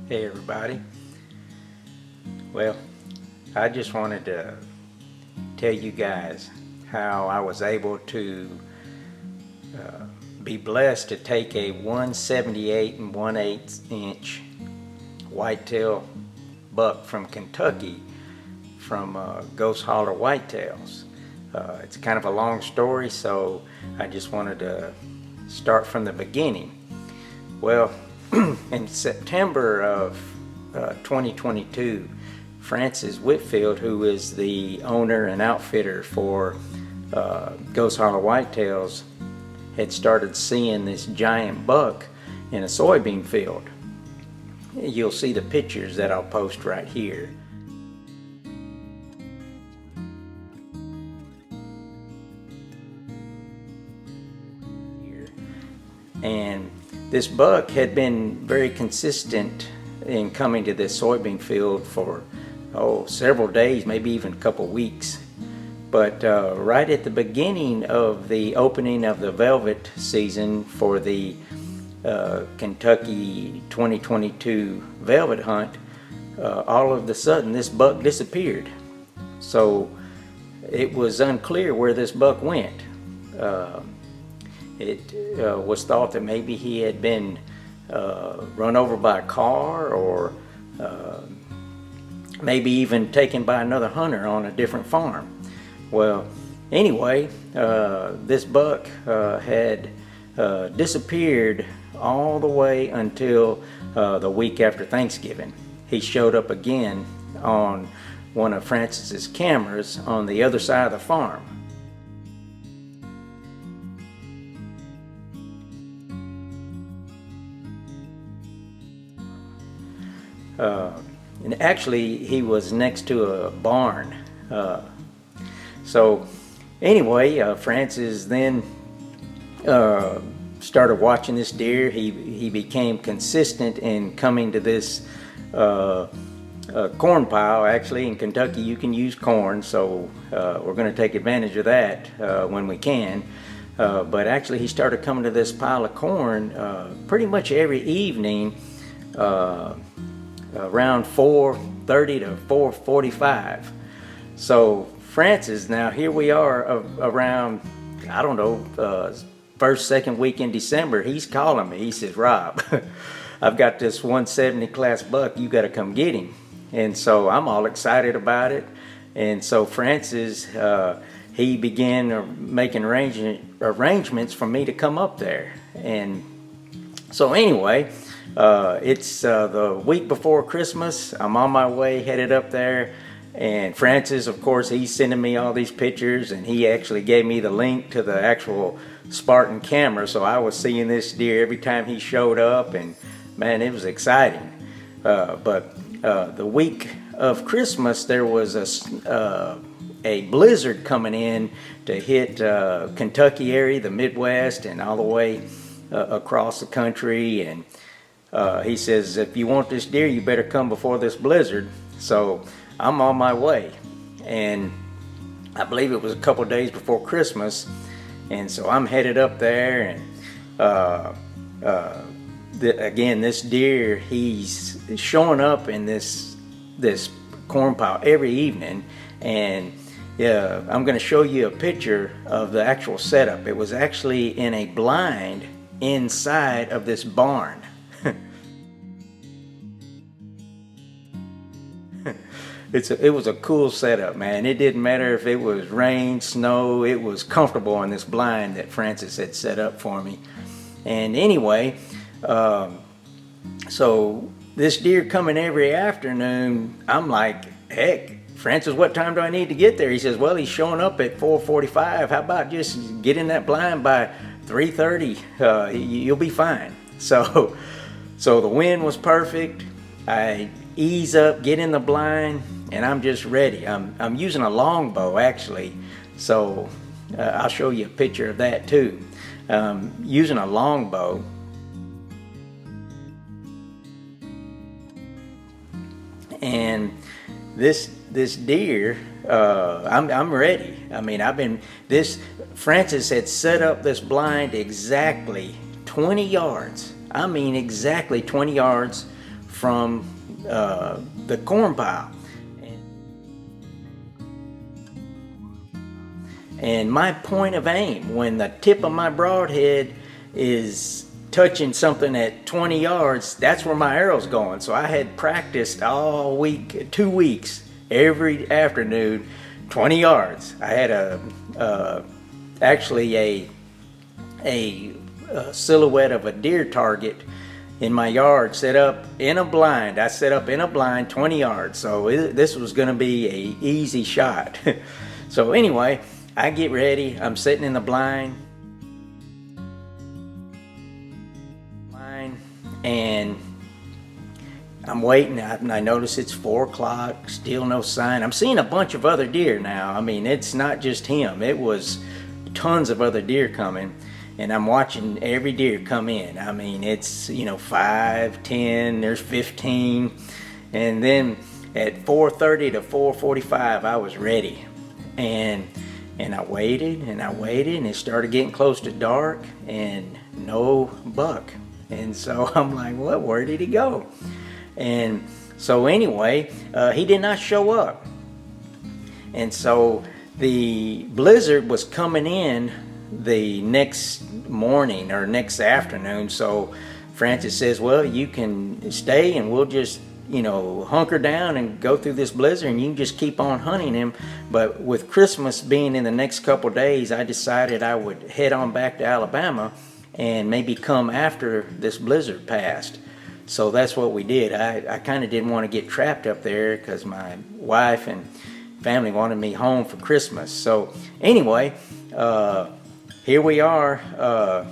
Hey everybody. Well, I just wanted to tell you guys how I was able to be blessed to take a 178 1/8 inch whitetail buck from Kentucky from Ghost Holler Whitetails. It's kind of a long story, so I just wanted to start from the beginning. Well, in September of 2022, Francis Whitfield, who is the owner and outfitter for Ghost Holler Whitetails, had started seeing this giant buck in a soybean field. You'll see the pictures that I'll post right here. And this buck had been very consistent in coming to this soybean field for several days, maybe even a couple weeks. But right at the beginning of the opening of the velvet season for the Kentucky 2022 velvet hunt, all of a sudden this buck disappeared. So it was unclear where this buck went. It was thought that maybe he had been run over by a car, or maybe even taken by another hunter on a different farm. Well, anyway, this buck had disappeared all the way until the week after Thanksgiving. He showed up again on one of Francis's cameras on the other side of the farm. And actually he was next to a barn. So anyway, Francis then started watching this deer. He became consistent in coming to this corn pile. Actually, in Kentucky you can use corn, so we're going to take advantage of that when we can. But actually he started coming to this pile of corn pretty much every evening, around 4:30 to 4:45. So Francis, now here we are around, I don't know, first, second week in December, he's calling me. He says, "Rob, I've got this 170 class buck, you got to come get him." And so I'm all excited about it. And so Francis, he began making arrangements for me to come up there. And so anyway, it's the week before Christmas. I'm on my way, headed up there, and Francis, of course, he's sending me all these pictures, and he actually gave me the link to the actual Spartan camera, so I was seeing this deer every time he showed up, and man, it was exciting. But the week of Christmas, there was a blizzard coming in to hit Kentucky area, the Midwest, and all the way across the country. And he says, "If you want this deer, you better come before this blizzard." So I'm on my way, and I believe it was a couple days before Christmas, and so I'm headed up there. And again, this deer, he's showing up in this corn pile every evening. And I'm going to show you a picture of the actual setup. It was actually in a blind inside of this barn. It was a cool setup, man. It didn't matter if it was rain, snow, it was comfortable in this blind that Francis had set up for me. And anyway, so this deer coming every afternoon, I'm like, "Heck, Francis, what time do I need to get there?" He says, "Well, he's showing up at 4:45. How about just get in that blind by 3:30? You'll be fine." So the wind was perfect. I ease up, get in the blind, and I'm just ready. I'm using a longbow, actually, so I'll show you a picture of that too. Using a longbow. And this deer, I'm ready. I mean, Francis had set up this blind exactly 20 yards. I mean exactly 20 yards from the corn pile. And my point of aim, when the tip of my broadhead is touching something at 20 yards, that's where my arrow's going. So I had practiced all week, 2 weeks, every afternoon, 20 yards. I had actually a silhouette of a deer target in my yard set up in a blind. I set up in a blind 20 yards. So this was going to be a easy shot. So anyway, I get ready. I'm sitting in the blind. And I'm waiting. I notice it's 4 o'clock, still no sign. I'm seeing a bunch of other deer now. I mean, it's not just him. It was tons of other deer coming. And I'm watching every deer come in. I mean, it's, 5, 10, there's 15. And then at 4:30 to 4:45, I was ready. And I waited and I waited, and it started getting close to dark and no buck. And so I'm like, well, where did he go? And so anyway, he did not show up. And so the blizzard was coming in the next morning or next afternoon. So Francis says, well, you can stay and we'll just, hunker down and go through this blizzard, and you can just keep on hunting him. But with Christmas being in the next couple days, I decided I would head on back to Alabama and maybe come after this blizzard passed. So that's what we did. I kind of didn't want to get trapped up there because my wife and family wanted me home for Christmas. So anyway, here we are,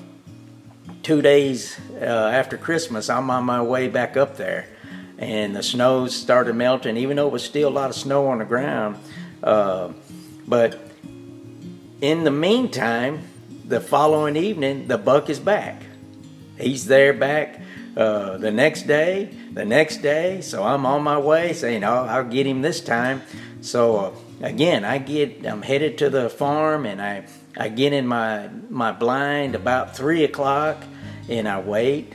2 days after Christmas. I'm on my way back up there, and the snow started melting, even though it was still a lot of snow on the ground. But in the meantime, the following evening, the buck is back. He's there back the next day. So I'm on my way saying, I'll get him this time. So again, I'm headed to the farm, and I get in my blind about 3 o'clock, and I wait.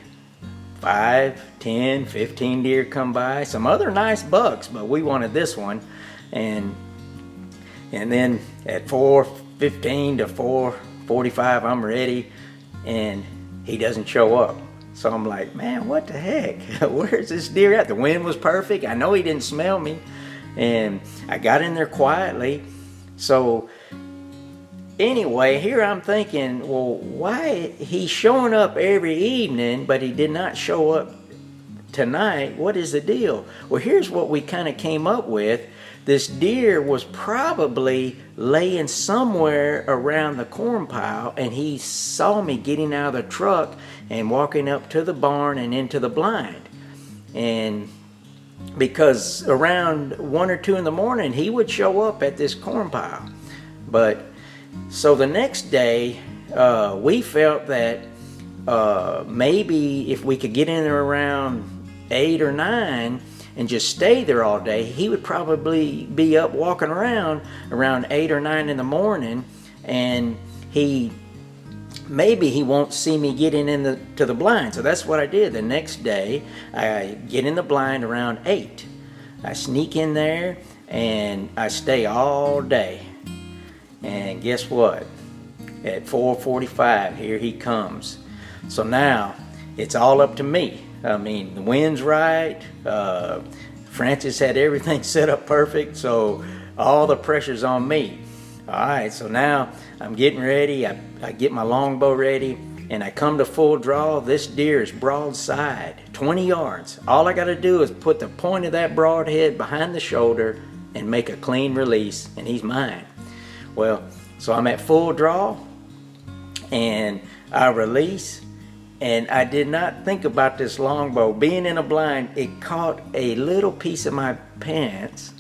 5, 10, 15 deer come by. Some other nice bucks, but we wanted this one. And then at 4:15 to 4:45, I'm ready, and he doesn't show up. So I'm like, man, what the heck? Where's this deer at? The wind was perfect. I know he didn't smell me. And I got in there quietly. So anyway, here I'm thinking, well, why he's showing up every evening, but he did not show up tonight? What is the deal? Well, here's what we kind of came up with. This deer was probably laying somewhere around the corn pile, and he saw me getting out of the truck and walking up to the barn and into the blind. And because around 1 or 2 in the morning, he would show up at this corn pile. But so the next day, we felt that maybe if we could get in there around 8 or 9 and just stay there all day, he would probably be up walking around 8 or 9 in the morning, and maybe he won't see me getting into the blind. So that's what I did. The next day, I get in the blind around 8. I sneak in there, and I stay all day. And guess what? At 4:45, here he comes. So now, it's all up to me. I mean, the wind's right. Francis had everything set up perfect, so all the pressure's on me. All right, so now I'm getting ready. I get my longbow ready, and I come to full draw. This deer is broadside, 20 yards. All I got to do is put the point of that broadhead behind the shoulder and make a clean release, and he's mine. Well, so I'm at full draw, and I release, and I did not think about this longbow. Being in a blind, it caught a little piece of my pants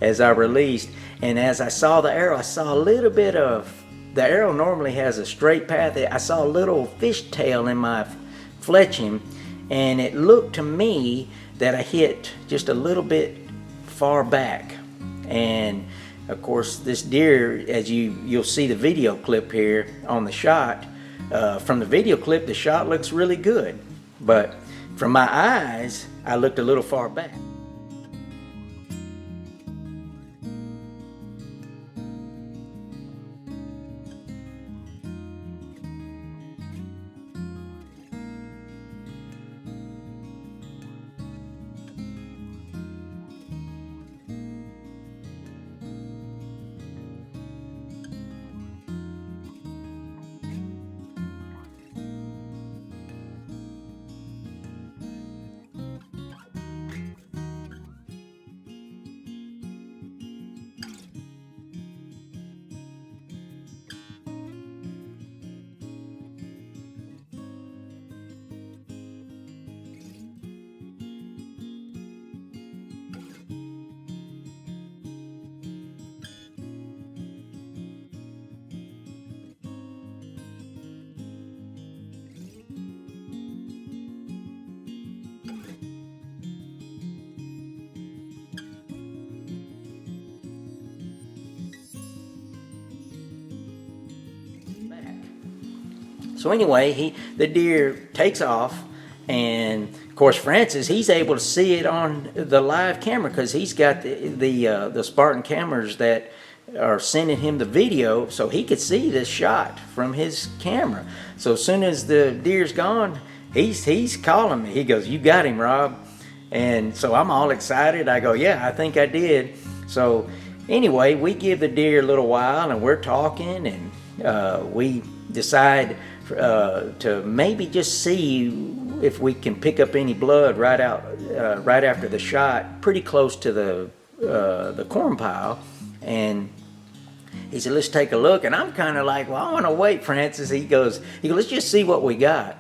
as I released, and as I saw the arrow, I saw a little bit of, the arrow normally has a straight path. I saw a little fishtail in my fletching, and it looked to me that I hit just a little bit far back. And of course, this deer, as you'll see the video clip here on the shot, from the video clip, the shot looks really good. But from my eyes, I looked a little far back. So anyway, the deer takes off, and of course Francis, he's able to see it on the live camera because he's got the Spartan cameras that are sending him the video, so he could see this shot from his camera. So as soon as the deer's gone, he's calling me. He goes, "You got him, Rob." And so I'm all excited. I go, "Yeah, I think I did." So anyway, we give the deer a little while, and we're talking, and we decide to maybe just see if we can pick up any blood right after the shot, pretty close to the corn pile. And he said, "Let's take a look." And I'm kind of like, "Well, I want to wait, Francis." He goes, "Let's just see what we got."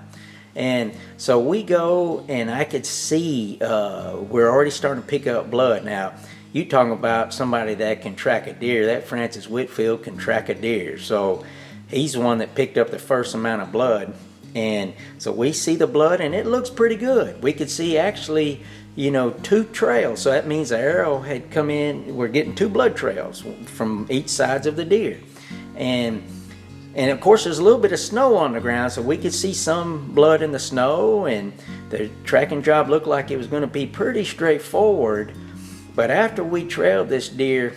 And so we go, and I could see we're already starting to pick up blood. Now, you talking about somebody that can track a deer. That Francis Whitfield can track a deer. So he's the one that picked up the first amount of blood. And so we see the blood, and it looks pretty good. We could see actually, 2 trails. So that means the arrow had come in. We're getting 2 blood trails from each sides of the deer. And of course, there's a little bit of snow on the ground, so we could see some blood in the snow, and the tracking job looked like it was going to be pretty straightforward. But after we trailed this deer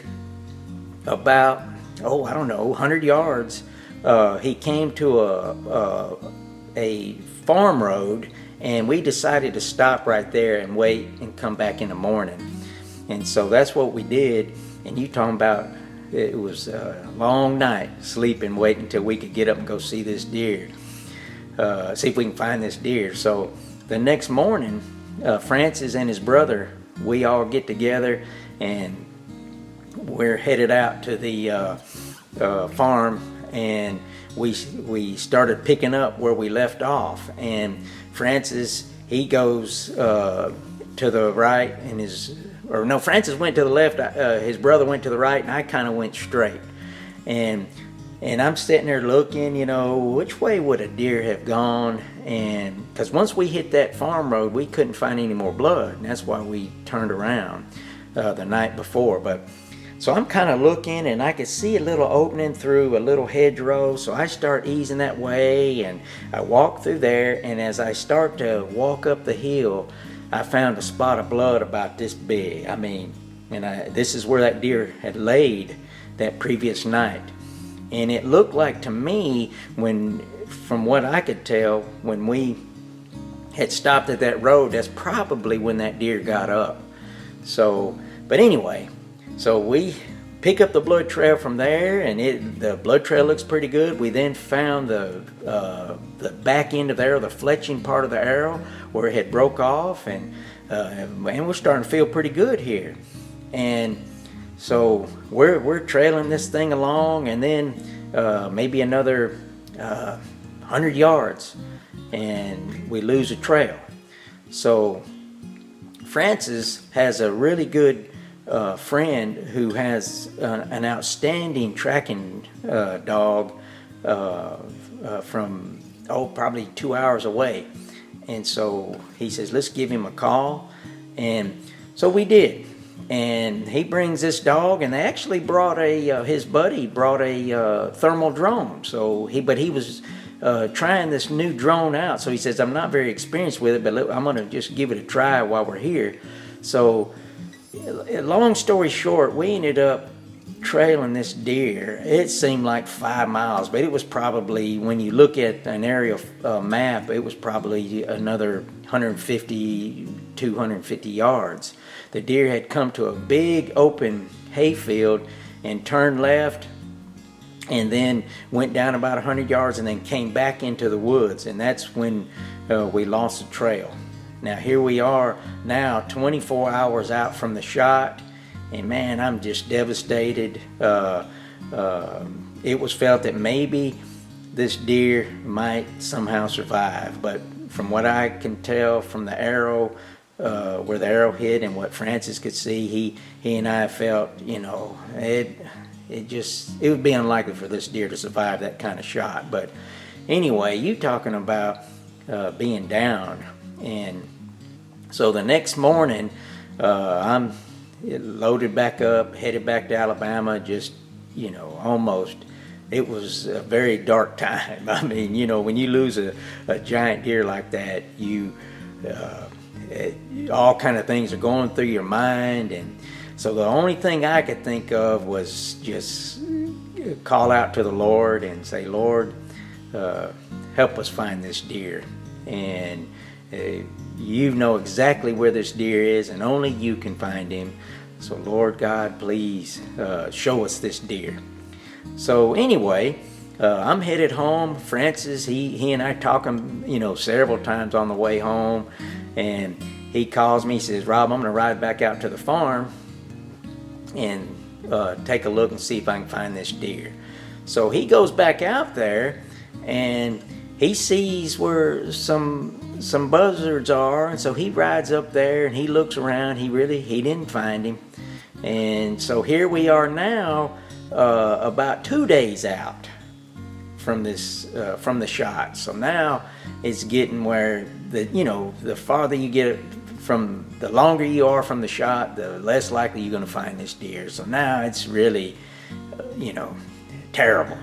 about, 100 yards, he came to a farm road, and we decided to stop right there and wait and come back in the morning. And so that's what we did. And you talking about, it was a long night sleeping, waiting until we could get up and go see this deer, see if we can find this deer. So the next morning, Francis and his brother, we all get together, and we're headed out to the farm, and we started picking up where we left off. And Francis, he goes to the right, and Francis went to the left, his brother went to the right, and I kind of went straight. And I'm sitting there looking, which way would a deer have gone? And because once we hit that farm road, we couldn't find any more blood, and that's why we turned around the night before. But so I'm kind of looking, and I could see a little opening through a little hedgerow. So I start easing that way, and I walk through there. And as I start to walk up the hill, I found a spot of blood about this big. This is where that deer had laid that previous night. And it looked like to me, from what I could tell, when we had stopped at that road, that's probably when that deer got up. So, but anyway, so we pick up the blood trail from there, and the blood trail looks pretty good. We then found the back end of the arrow, the fletching part of the arrow, where it had broke off, and we're starting to feel pretty good here. And so we're trailing this thing along, and then maybe another 100 yards, and we lose a trail. So Francis has a really good friend who has an outstanding tracking dog from probably 2 hours away. And so he says, "Let's give him a call." And so we did. And he brings this dog, and they actually brought his buddy brought a thermal drone. So he was trying this new drone out. So he says, I'm not very experienced with it, but I'm going to just give it a try while we're here. So long story short, we ended up trailing this deer. It seemed like 5 miles, but it was probably, when you look at an aerial map, it was probably another 150, 250 yards. The deer had come to a big open hayfield and turned left, and then went down about 100 yards and then came back into the woods, and that's when we lost the trail. Now here we are now 24 hours out from the shot, and man, I'm just devastated. It was felt that maybe this deer might somehow survive, but from what I can tell from the arrow, where the arrow hit and what Francis could see, he and I felt, it would be unlikely for this deer to survive that kind of shot. But anyway, you talking about being down. And so the next morning, I'm loaded back up, headed back to Alabama, just, almost. It was a very dark time. I mean, when you lose a giant deer like that, all kind of things are going through your mind. And so the only thing I could think of was just call out to the Lord and say, Lord, help us find this deer. And you know exactly where this deer is, and only you can find him. So Lord God, please show us this deer. So anyway, I'm headed home. Francis, he and I talking, several times on the way home, and he calls me. He says, Rob, I'm going to ride back out to the farm and take a look and see if I can find this deer. So he goes back out there, and he sees where some buzzards are, and so he rides up there and he looks around. He didn't find him. And so here we are now, about 2 days out from the shot. So now it's getting where the farther you get from, the longer you are from the shot, the less likely you're going to find this deer. So now it's really, terrible.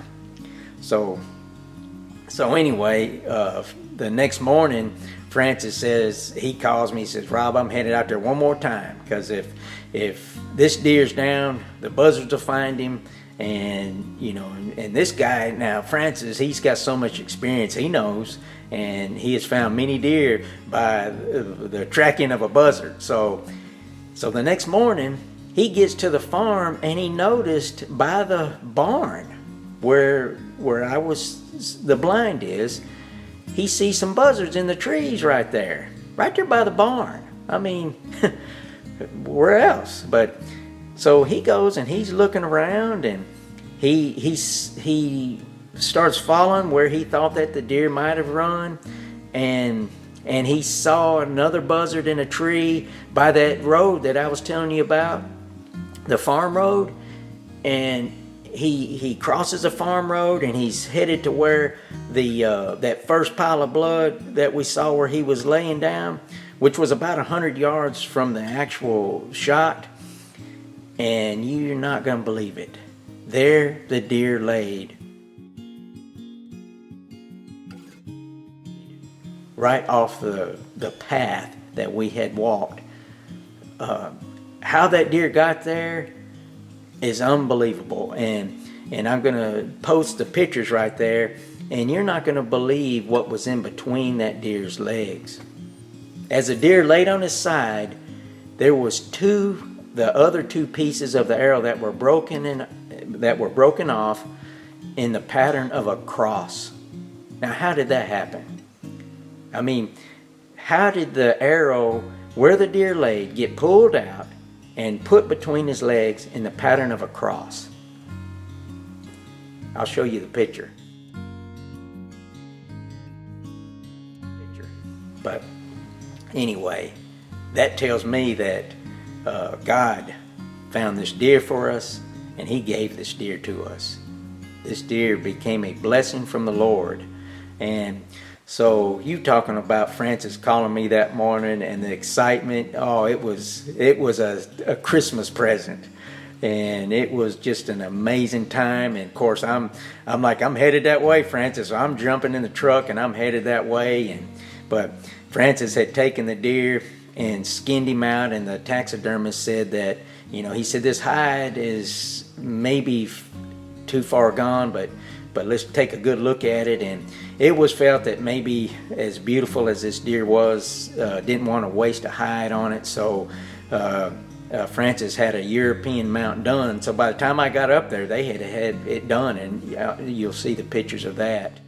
So anyway, the next morning, Francis says, he calls me, he says, Rob, I'm headed out there one more time, because if this deer's down, the buzzards will find him. And and this guy now, Francis, he's got so much experience, he knows, and he has found many deer by the tracking of a buzzard. So the next morning he gets to the farm, and he noticed by the barn where the blind is, he sees some buzzards in the trees right there by the barn. I mean, where else? But so he goes and he's looking around, and he starts following where he thought that the deer might have run, and he saw another buzzard in a tree by that road that I was telling you about, the farm road. And he crosses the farm road, and he's headed to where that first pile of blood that we saw where he was laying down, which was about 100 yards from the actual shot. And you're not going to believe it. There the deer laid, right off the path that we had walked. How that deer got there is unbelievable. And I'm going to post the pictures right there, and you're not going to believe what was in between that deer's legs. As the deer laid on his side, there was the other two pieces of the arrow that were broken off in the pattern of a cross. Now, how did that happen? I mean, how did the arrow where the deer laid get pulled out and put between his legs in the pattern of a cross? I'll show you the picture. But anyway, that tells me that God found this deer for us, and he gave this deer to us. This deer became a blessing from the Lord. And so you talking about Francis calling me that morning and the excitement, it was a Christmas present. and it was just an amazing time. And of course, I'm headed that way, Francis. So I'm jumping in the truck and I'm headed that way. But Francis had taken the deer and skinned him out, and the taxidermist said that, he said this hide is maybe too far gone, but let's take a good look at it. And it was felt that maybe, as beautiful as this deer was, didn't want to waste a hide on it. So Francis had a European mount done. So by the time I got up there, they had it done, and you'll see the pictures of that.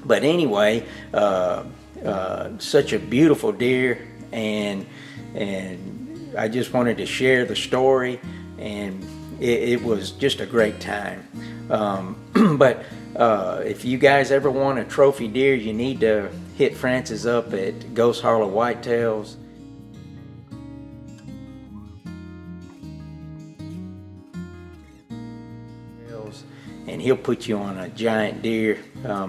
But anyway, such a beautiful deer, and I just wanted to share the story, and it was just a great time. But if you guys ever want a trophy deer, you need to hit Francis up at Ghost Harlow Whitetails. And he'll put you on a giant deer.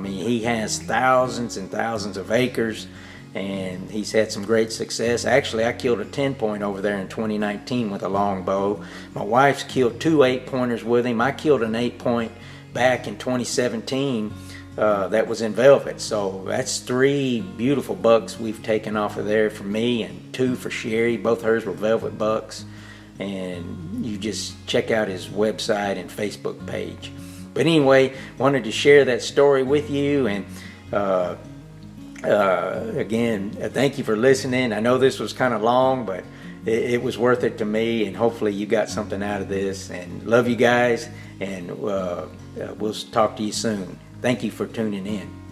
He has thousands and thousands of acres, and he's had some great success. Actually, I killed a 10-point over there in 2019 with a longbow. My wife's killed 2 8-pointers with him. I killed an 8-point back in 2017 that was in velvet. So that's 3 beautiful bucks we've taken off of there for me, and 2 for Sherry. Both hers were velvet bucks. And you just check out his website and Facebook page. But anyway, wanted to share that story with you, and again, thank you for listening. I know this was kind of long, but it was worth it to me, and hopefully you got something out of this. And love you guys, and we'll talk to you soon. Thank you for tuning in.